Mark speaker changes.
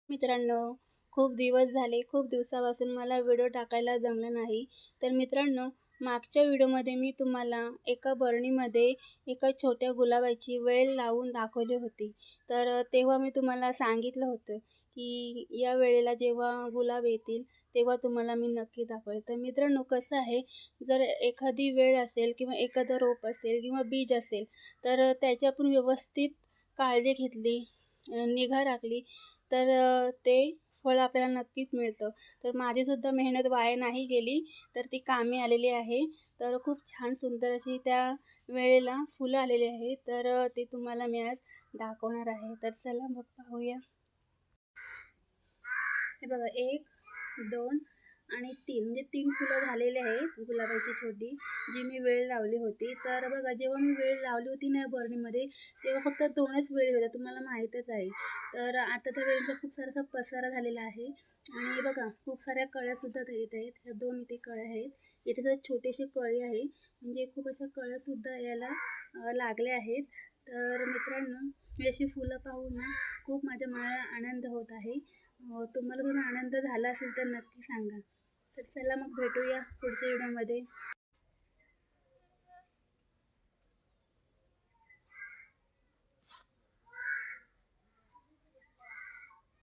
Speaker 1: मित्रांनो, खूप दिवस झाले, खूप दिवसापासून मला व्हिडिओ टाकायला जमलं नाही. तर मित्रांनो, मागच्या व्हिडिओमध्ये मी तुम्हाला एका बरणीमध्ये एका छोट्या गुलाबाची वेल लावून दाखवली होती. तर तेव्हा मी तुम्हाला सांगितलं होतं, की या वेळेला जेव्हा गुलाब येतील, तेव्हा तुम्हाला मी नक्की दाखवेल. तर मित्रांनो, कसं आहे, जर एखादी वेळ असेल किंवा एखादं रोप असेल किंवा बीज असेल, तर त्याची आपण व्यवस्थित काळजी घेतली, निगा राखली, तर ते फळ आपल्याला नक्कीच मिळतं. तर माझीसुद्धा मेहनत वाया नाही गेली, तर ती कामी आलेली आहे. तर खूप छान सुंदर अशी त्या वेळेला फुलं आलेली आहेत. तर ते तुम्हाला मी आज दाखवणार आहे. तर चला मग पाहूया. हे बघा 1, 2 आणि 3 म्हणजे 3 फुलं झालेले आहेत गुलाबाची छोटी, जी मी वेळ लावली होती. तर बघा जेव्हा मी वेळ लावली होती ना बरणीमध्ये, तेव्हा फक्त 2च वेळी होत्या, तुम्हाला माहीतच आहे. तर आता त्या वेळेचा खूप सारासा पसारा झालेला आहे आणि बघा खूप साऱ्या कळ्यासुद्धा येत आहेत. ह्या 2 इथे कळ्या आहेत. इथे तर छोटीशी कळी आहे, म्हणजे खूप अशा कळ्यासुद्धा याला लागल्या आहेत. तर मित्रांनो, ही अशी फुलं पाहून ना खूप माझ्या मनाला आनंद होत आहे. तुम्हाला जर आनंद झाला असेल तर नक्की सांगा. तर चला मग भेटूया पुढच्या व्हिडिओमध्ये.